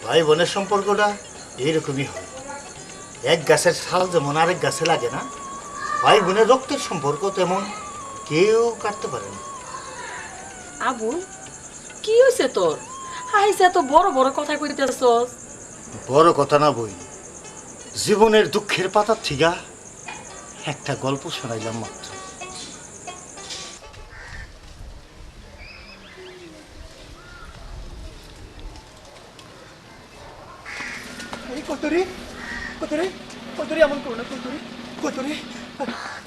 ভাই বোনের সম্পর্কটা এইরকমই হয়। এক গাছের ছাল যেমন আরেক গাছে লাগে না, ভাই বোনের রক্তের সম্পর্ক তেমন কেউ কাটতে পারে না। আবুল কি হয়েছে তোর? আইসা তো বড় বড় কথা কইতেছস, বড় কথা না বই, জীবনের দুঃখের পাতার থিকা একটা গল্প শোনাইলাম মাত্র। এই কতরে কতরে কতরে এমন করো না, কতরে কতরে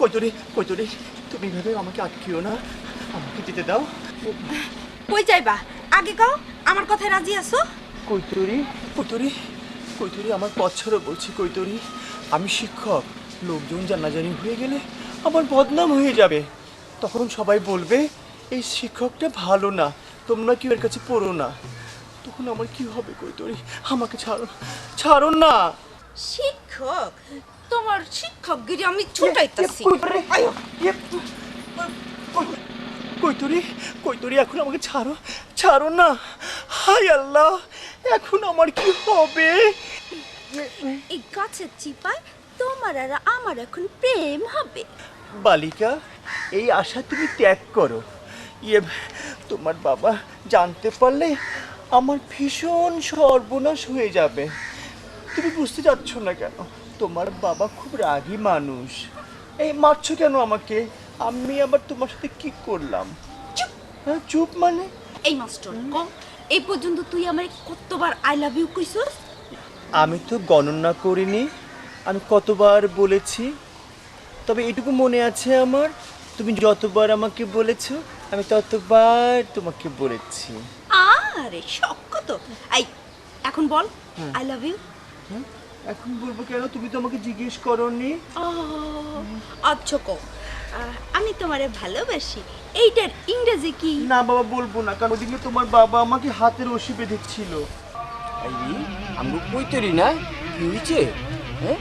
কতরে কতরে, তুমি ভেবে আমাকে আটকিও না, আমাকে যেতে দাও। কই যাইবা আগে কও, আমার কথায় রাজি আছো? কৈতরি কৈতরি কৈতরি, আমার পথ ছাড়ো বলছি কৈতরি। আমি শিক্ষক, লোকজন জানাজানি হয়ে গেলে আমার বদনাম হয়ে যাবে। তখন সবাই বলবে এই শিক্ষকটা ভালো না, তোমরা কেউ এর কাছে পড়ো না। তখন আমার কি হবে কৈতরি? আমাকে ছাড়ো, ছাড়ো না। শিক্ষক? তোমার শিক্ষকগিরি আমি ছুটাইতাছি। কৈতরি কৈতরি, এখন আমাকে ছাড়ো, ছাড়ো না। হায় আল্লাহ, এখন আমার কি হবে? এই গাছের চিপায় তোমার আর আমার এখন প্রেম হবে। বালিকা, এই আশা তুমি ত্যাগ করো। তোমার বাবা জানতে পারলে আমার ভীষণ সর্বনাশ হয়ে যাবে। তুমি বুঝতে চাচ্ছ না কেন? তোমার বাবা খুব রাগী মানুষ। এই মারছো কেন আমাকে? আমি আবার তোমার সাথে কি করলাম? হ্যাঁ, চুপ মানে? এই মাস্টার কম, এই পর্যন্ত তুই আমারে কতবার আই লাভ ইউ কইছস? আমি তো গণনা করিনি আমি কতবার বলেছি, তবে এটুকু মনে আছে আমার, তুমি যতবার আমাকে বলেছো আমি ততবার তোমাকে বলেছি। আরে শখ তো। এই এখন বল আই লাভ ইউ। এখন বলবো কেন? তুমি তো আমাকে জিজ্ঞেস করোনি। আচ্ছা কও, আমি তোমারে ভালোবাসি, এইটার ইংরেজি কি? না বাবা, বলবো না, কারণ ওদিকে তোমার বাবা আমাকে হাতের রশি বেঁধেছিল। আমি কৈতরি না, কি হয়েছে? হ্যাঁ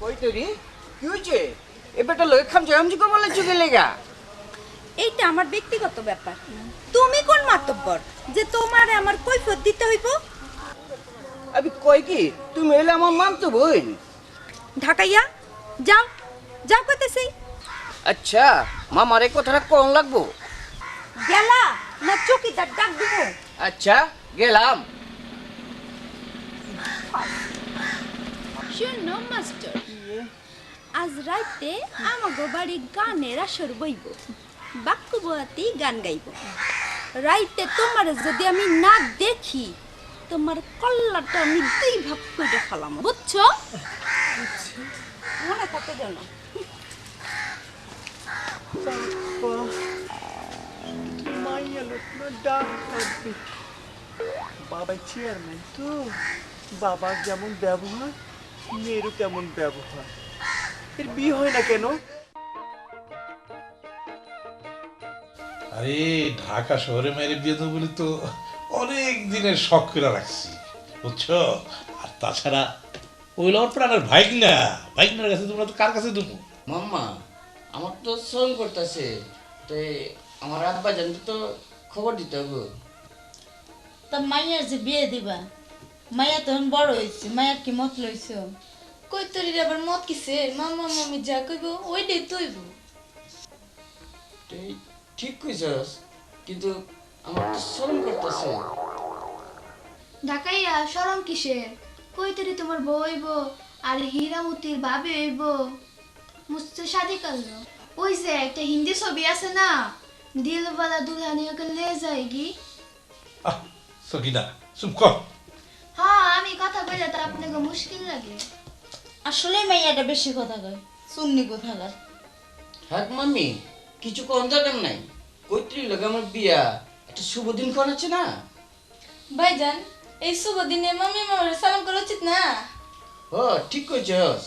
কৈতরি, কি হয়েছে? এবারটা লোক খামছে আমি কো বলে চুকে লেগা। এইটা আমার ব্যক্তিগত ব্যাপার। তুমি কোন মাতব্বর যে তোমারে আমার কৈফিয়ত দিতে হইব? আমি কই কি, তুমি এলে আমার মানতো বোন। ঢাকাইয়া যাও, যাও কইতেছি। আচ্ছা মামার এই কথাটা কোন লাগবো? গেলা না চকিদার ডাক দিব? আচ্ছা গেলাম। শুনো মাস্টার, আজ রাতে আমাগো বাড়ি গানের আসর বইব, বাক্য বয়াতি গান গাইব। রাইতে তোমার যদি আমি না দেখি, তোমার কল্লাটা আমি দুই ভাগ করে ফেলাম, বুঝছো? মনে থাকে যেন। মাইয়া লোক না, ডাক থাকবে। বাবা চেয়ারম্যান তো, বাবার যেমন ব্যবহার মেয়েরও তেমন ব্যবহার। এর বিয়ে হয় না কেন? আরে ঢাকা শহরে মেরে বিয়ে দেবো বলে তো অনেক দিনের শখ করে রাখছি, বুঝছো? আর তাছাড়া ওই লওয়ার প্রাণের ভাইগনার কাছে তোমরা তো কার কাছে দেবো? মাম্মা আমার তো শ্রম করতেছে, তাই আমার আব্বা জানতে তো খবর দিতে হবে। তা মাইয়ার যে বিয়ে দিবা, মাইয়া তখন বড় হয়েছে, মাইয়ার কি মত লইছ? কৈতরির আবার মত কিসে? মামা মামি যা কইব ওইটাই তৈব। তুই ঠিক কইছস, কিন্তু আমার তো শ্রম করতেছে। ঢাকাইয়া শরম কিসের? কৈতরি তোমার বউ হইব, আর হীরামতির ভাবি হইব। মুঝসে শাদি করলো। ওই যে একটা হিন্দি ছবি আছে না, দিলওয়ালা দুলহানিয়া কে লে যায়গি। আহ সকিনা চুপ কর। হ্যাঁ, আমি কথা কইলে তো আপনাকে মুশকিল লাগে। আসলে মাইয়াটা বেশি কথা কয়, সুন্নি কোথাকার। হ্যাঁ মাম্মি, কিছু কম দরকার নাই। কৈত্রী লোক আমার বিয়া, একটা শুভ দিন কোন আছে না? ভাইজান, এই শুভ দিনে মামি মামার সালাম করা উচিত না? ও ঠিক কইছস।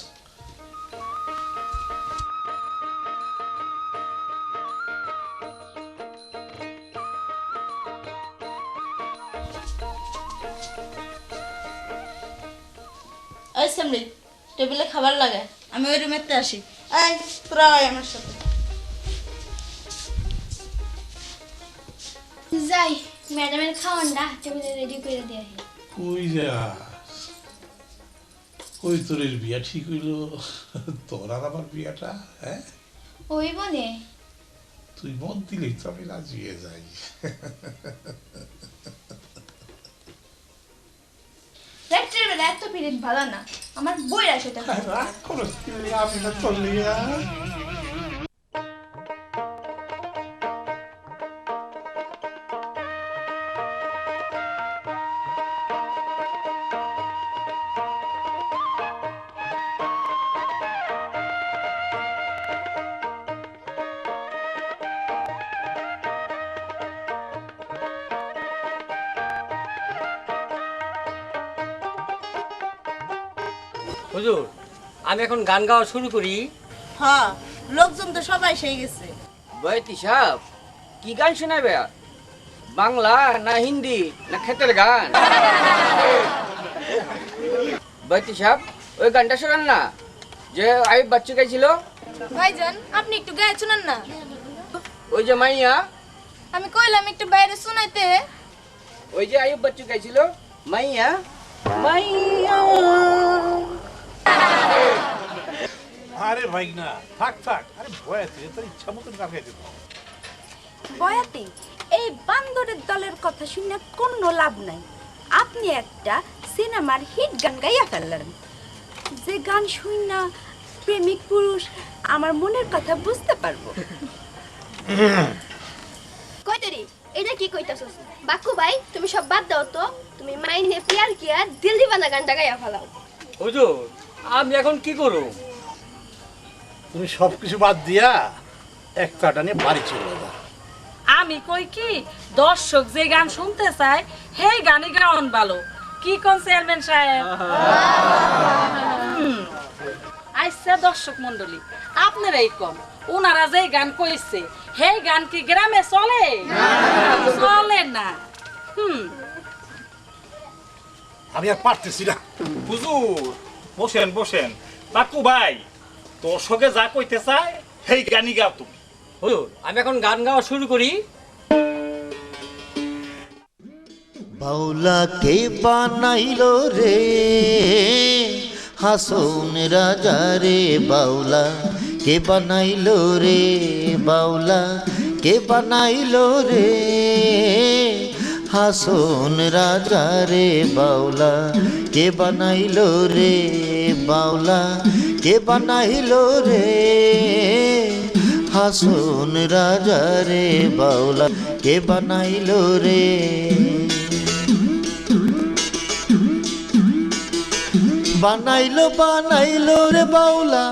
ওই সামনে টেবিলে খাবার লাগে, আমি ওই রুমেতে আসি। আয় তোরা আয় আমার সাথে। যাই, ম্যাডামের খাওয়ানটা টেবিলে রেডি করে দিয়ে আসি। কই যাস? কই তোর বিয়া ঠিক হইলো? তোর আর আমার বিয়াটা, হ্যাঁ? ওই বনে তুই মন দিলেই তো আমি রাজি হয়ে যাই। পিরিত ভালো না আমার বইরা সেটা রাগ করো আমি না চলিয়া হুজুর আমি এখন গান গাওয়া শুরু করি। হ্যাঁ, লোকজন তো সবাই সেই গেছে। বয়তি সাহেব কি গান শোনাবে? বাংলা না হিন্দি না ক্ষেতের গান? বয়তি সাহেব ওই গানটা শোনান না যে আইব বাচ্চু গাইছিল। ভাইজান আপনি একটু গায়ে শুনান না। ওই যে মাইয়া, আমি কইলাম একটু বাইরে শোনাইতে। ওই যে আইব বাচ্চু গাইছিল মাইয়া মাইয়া। আরে ভাই না, থাক থাক। আরে বয়াতি তোর ইচ্ছা মতন গান গাইতে দাও। বয়াতি, এই বান্দরের দলের কথা শুনে কোনো লাভ নাই। আপনি একটা সিনেমার হিট গান গাইয়া ফেললেন, যে গান শুনে প্রেমিক পুরুষ আমার মনের কথা বুঝতে পারবো। কইতেরি এটা কি কইতাছস? বাকু ভাই তুমি সব বাদ দাও তো, তুমি মাইনে পিয়ার কিয়া দিল দিবানা গানটা গাইয়া ফেলাও। হুজুর আমি এখন কি করব? তুমি সব কিছু বাদ দিয়া একটা টানে বাড়ি চলে যাও। আমি কই কি দর্শক যে গান শুনতে চায় সেই গানই গাওয়ান ভালো। কি কোন চেয়ারম্যান সাহেব? আচ্ছা দর্শক মন্ডলী আপনারাই কম, ওনারা যে গান কইছে সেই গান কি গ্রামে চলে? চলে না। আমি আর পারতেছি না। হুজুর বসেন বসেন। বাকু ভাই দর্শকে যা কইতে চায় সেই গানই গাও তুমি। হুজুর আমি এখন গান গাওয়া শুরু করি। বাউলা কে বানাইলো রে হাসন রাজা রে, বাউলা কে বানাইলো রে, বাউলা কে বানাইলো রে হাসন রাজা রে, বাউলা কে বানাইলো রে, বাউলা কে বানাইলো রে হাসন রাজা রে, বাউলা কে বানাইলো রে। বানাইলো বানাইলো রে বাউলা,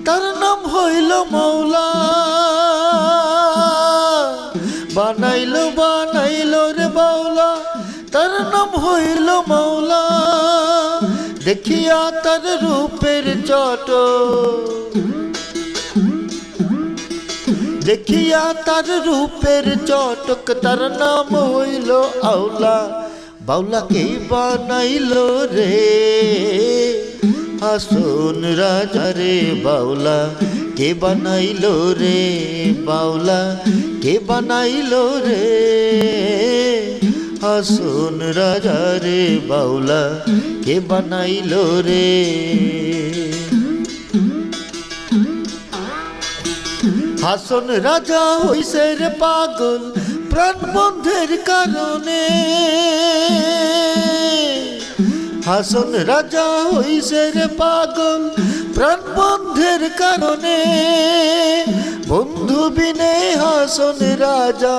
তার নাম হইল মৌলা। বানাইলো বানাইলো রে বাউলা, তার নাম হইল মৌলা। দেখিয়া তার রূপের চট, দেখিয়া তার রূপের চটক, তার নাম হইল আউলা। বাউলা কে বানাইলো রে হাসন রাজা রে, বাউলা কে বানাইলো রে, বাউলা কে বানাইলো রে হাসন রাজা রে, বাউলা কে বানাইলো রে। হাসন রাজা হইছে রে পাগল প্রাণ বন্ধের কারণে, হাসন রাজা হইছে রে পাগল প্রাণ বন্ধের কারণে। বন্ধু বিনে হাসন রাজা,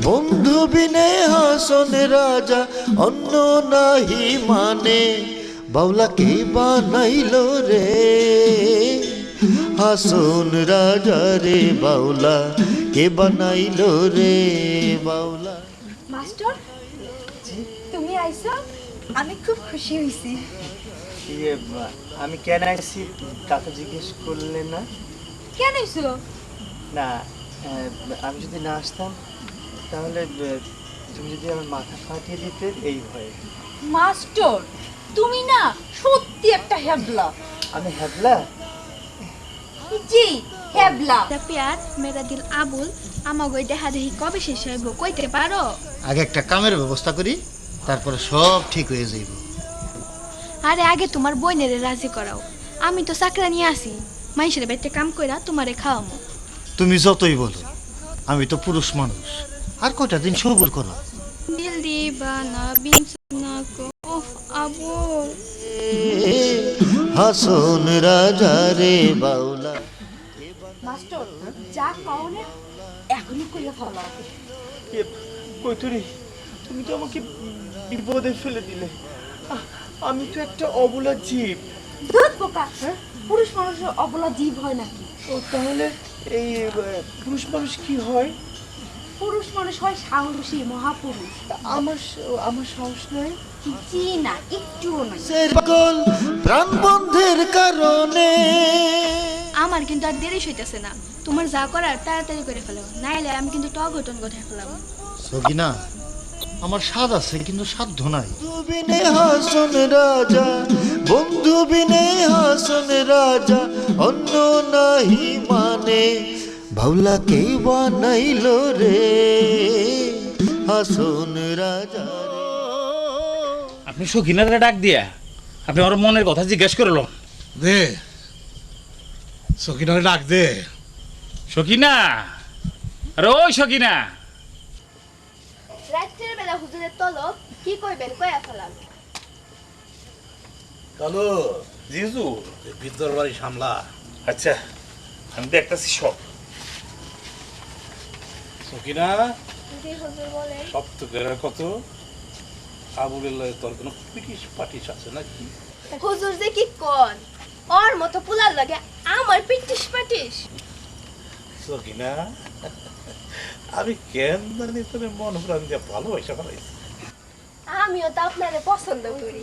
বন্ধু বিনে হাসন রাজা অন্য নাহি মানে। বাউলা কে বানাইলো রে হাসন রাজা রে, বাউলা কে বানাইলো রে, বাউলা। মাস্টার তুমি আইছো, আমি খুব খুশি হইছি। আমি কেন আইছি তা তো জিজ্ঞেস করলে না? কেন আইছো? না আমি যদি না আসতাম তাহলে তুমি যদি আমার মাথা ফাটিয়ে দিতে এই ভয়ে। মাস্টার তুমি না সত্যি একটা হেবলা। আমি হ্যাবলা? জি হেবলা। প্যার মেরা দিল আবুল আমাগো দেখা দেখি কবে শেষ হইব কইতে পারো? আগে একটা কামের ব্যবস্থা করি, তারপরে সব ঠিক হয়ে যাইব। আরে আগে তোমার বোনের রাজি করাও, আমি তো চাকরা নিয়ে আসি, মাইশের বাড়িতে কাম কইরা তোমারে খাওয়ামো। তুমি যতই বলো, আমি তো পুরুষ মানুষ, আর কয়টা দিন সবুর করো। দিল দি বানা বিছনা কো আবুল হাসন রাজা রে বাউলা। মাস্টার যা কাউনে এখনই কইয়া ফেলা। কৈতরি তুমি তো আমাকে বিপদে ফেলে দিলে। আমি তো একটা অবলা জীব। দুধ পোকা, পুরুষ মানুষের অবলা জীব হয় নাকি? ও তাহলে এই পুরুষ মানুষ কি হয়? পুরুষ মানুষ হয় সাহসী মহাপুরুষ। আমার সাহস নাই। জি না, একটুও নাই। সকল প্রাণ বন্ধের কারণে আমার কিন্তু আর দেরি হইতেছে না, তোমার যা করার তাড়াতাড়ি করে ফেলো, নাইলে আমি কিন্তু অঘটন ঘটায় ফেলাম। সকিনা, আমার স্বাদ আছে কিন্তু সাধ্য নাই। বিনে হাসন রাজা, বন্ধু বিনে হাসন রাজা, অন্য নাহি মানে ভাউলা কে বানাইল রে হাসন রাজা। আপনি সখিনারে ডাক দিয়া আপনি ওর মনের কথা জিজ্ঞেস করলো দে সকিনারে ডাক দে। সখিনা, আরে ওই সখিনা। রাত্রের বেলা হুজুরের তলব কি কইবেন কইয়া ফেলাম। কালো জিজু, ভিতর বাড়ি সামলা। আচ্ছা আমি দেখতেছি সব। সকিনা জি হুজুর বলেন। সপ্ত করে কত আবুলের লয়ে তোর কোনো পিটিস পাটিস আছে নাকি? হুজুর যে কি কোন, ওর মতো পুলার লাগে আমার পিটিস পাটিস। সকিনা আমি কেন জানি তোর মন প্রাণ দিয়ে ভালোবাসা ফেলাইছি। আমিও তো আপনারে পছন্দ করি।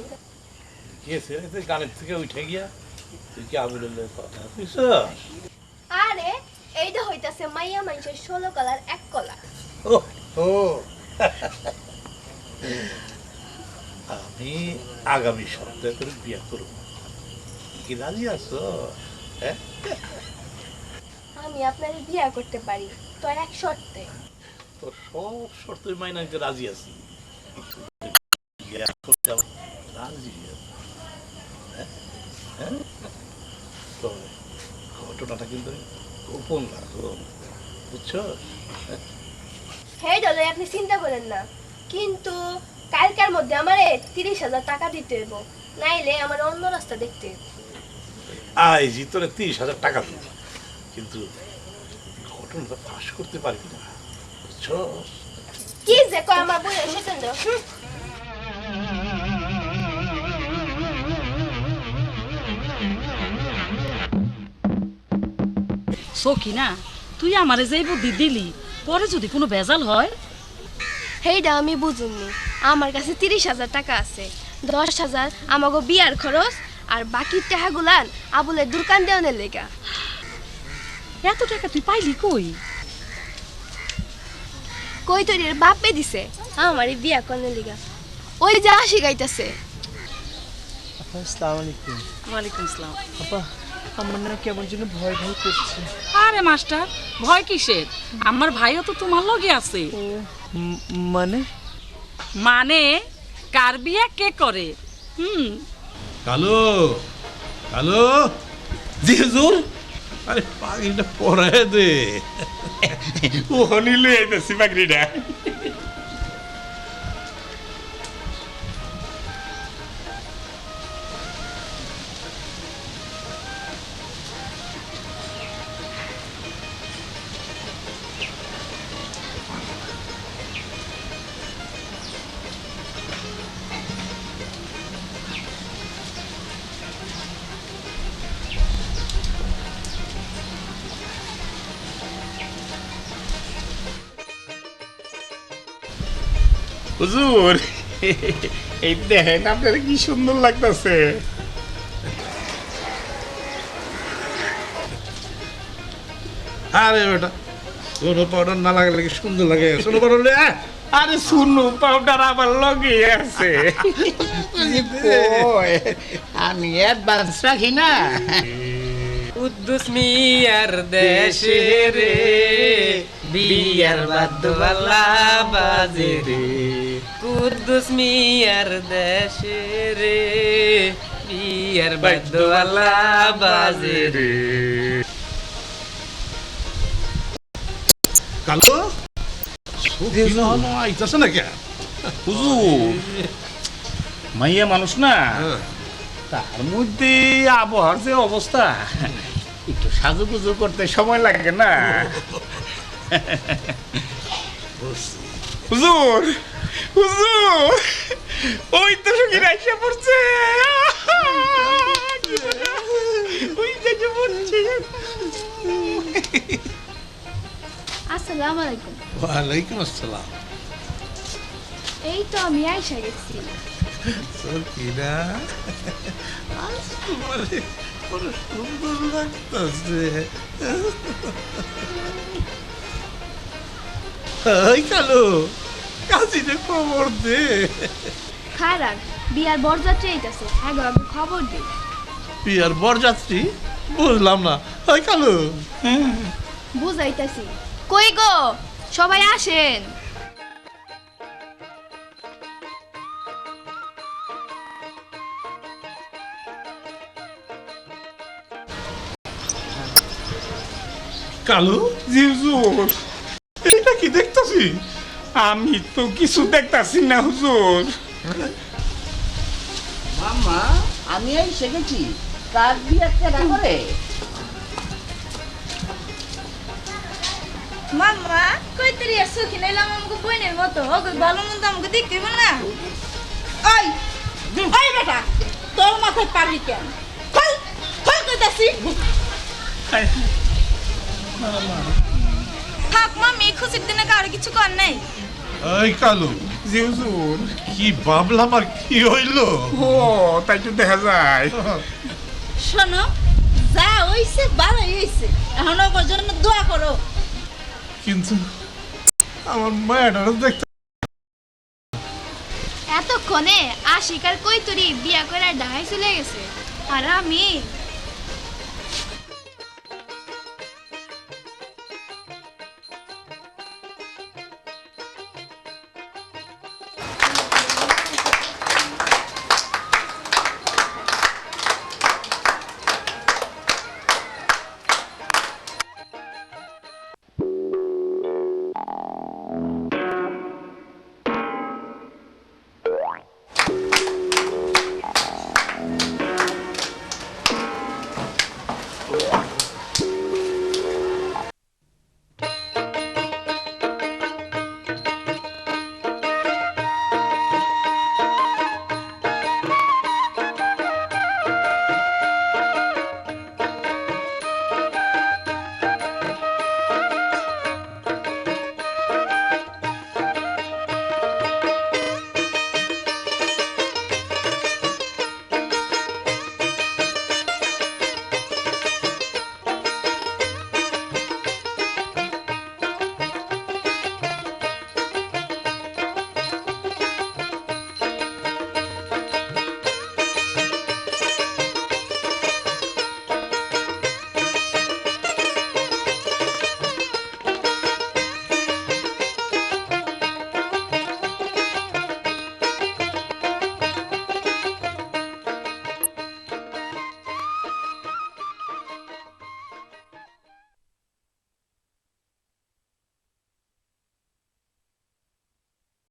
গিয়েছে তুই গানের থেকে উঠে গিয়া তুই কি আবুলের লয়ে কথা কইছ? আরে এইটা হইতাছে মাইয়া মানুষের 16 কলার এক কলা। ও ও আমি আগামী সপ্তাহে তোর বিয়ে করব, কি রাজি আছো? হ্যাঁ আমি আপনারে বিয়া করতে পারি, তো এক শর্তে। তোর সব শর্ত মাইনা নিতে রাজি আছি। বিয়ে করতে আমি রাজি আছি। হ্যাঁ? হ্যাঁ? তবে ঘটনাটা কিন্তু গোপন রাখো, বুঝছো? হেই ডলে আপনি চিন্তা করেন না, কিন্তু কালকের মধ্যে আমারে 30,000 টাকা দিতে হইব, নাইলে আমার অন্য রাস্তা দেখতে হইব। আইজি তোরে 30,000 টাকা দিব, কিন্তু ঘটনাটা ফাঁস করতে পারবি না, বুঝছো? কি যে কয় আমার বইয়ের সেকেন্ড। সখিনা, তুই আমারে যেই বুদ্ধি দিলি, পরে যদি কোনো ভেজাল হয়। হেইডা আমি বুঝুননি, আমার কাছে 30,000 টাকা আছে, 10,000 আমাগো বিয়ার খরচ, আর বাকি টাকাগুলান আবুলের দোকান দেওয়ানের লেগা। এত টাকা তুই পাইলি কই? কই তৈরির বাপে দিছে আমার এই বিয়া করনের লেগা, ওই যা শিখাইতেছে। আসসালামু আলাইকুম। ওয়ালাইকুম আসসালাম। আপা, আমার না কেমন যেন ভয় ভয় করছে। আরে মাস্টার, ভয় কিসের? আমার ভাইও তো তোমার লগে আছে। মানে মানে কার বিয়া কে করে? কালো কালো জি হুজুর। আরে পাগড়িটা পরায় দে। ও হনিলে আইতাছি পাগড়িটা। হুজুর, এই দেখেন আপনার কি সুন্দর লাগতেছে। আরে বেটা সোনো পাউডার না লাগলে কি সুন্দর লাগে? সোনো পাউডার লে আরে শুনো, পাউডার আমার লগে আছে। আমি অ্যাডভান্স রাখি না। কুদ্দুস মিয়ার দেশে রে বিয়ার বাদ্যবালা বাজে রে, কুদ্দুস মিয়ার দেশে রে বিয়ার বাদ্যবালা বাজে রে। কালো আইতাছে না কে? হুজুর মাইয়া মানুষ না, তার মধ্যে আবহাওয়ার যে অবস্থা, একটু সাজুগুজু করতে সময় লাগে না। হুজুর হুজুর, ওই তো সঙ্গী রাইসা পড়ছে, ওই যে পড়ছে। আসসালামু আলাইকুম। ওয়ালাইকুম আসসালাম। এই তো আমি আইসা গেছি। সকিনা, আজ তোমারে বড় সুন্দর লাগতেছে। এই কালো, কাজিনে খবর দে। খারাপ বিয়ার বরযাত্রী আইতাছে, আগে আমি খবর দিই। বিয়ার বরযাত্রী? বুঝলাম না। এই কালো, বুঝাইতাছি। কই গো, সবাই আসেন। কালো জিউজুর, এটা কি দেখতাছি? আমি তো কিছু দেখতাছি না হুজুর। মামা আমি এই শিখেছি কার বিয়ে কেনা করে। মাম্মা কই তরি আসো কি নাইলাম আমাকে বইনের মতো ওকে ভালো মন্দ আমাকে দেখতে হবে না। ওই ওই বেটা, তোর মাথায় পারবি কেন? খল খল কইতাছি। থাক মামি, খুশির দিনে কারো কিছু কর নাই। এই কালো জিউজুর, কি ভাবলাম আর কি হইলো? ও তাই তো দেখা যায়। শোনো, যা হইছে ভালোই হইছে, এখন ওর জন্য দোয়া করো। কিন্তু আমার মায়ের দেখতে এতক্ষণে আশিক আর কৈতরি বিয়া করে ঢাকায় চলে গেছে, আর আমি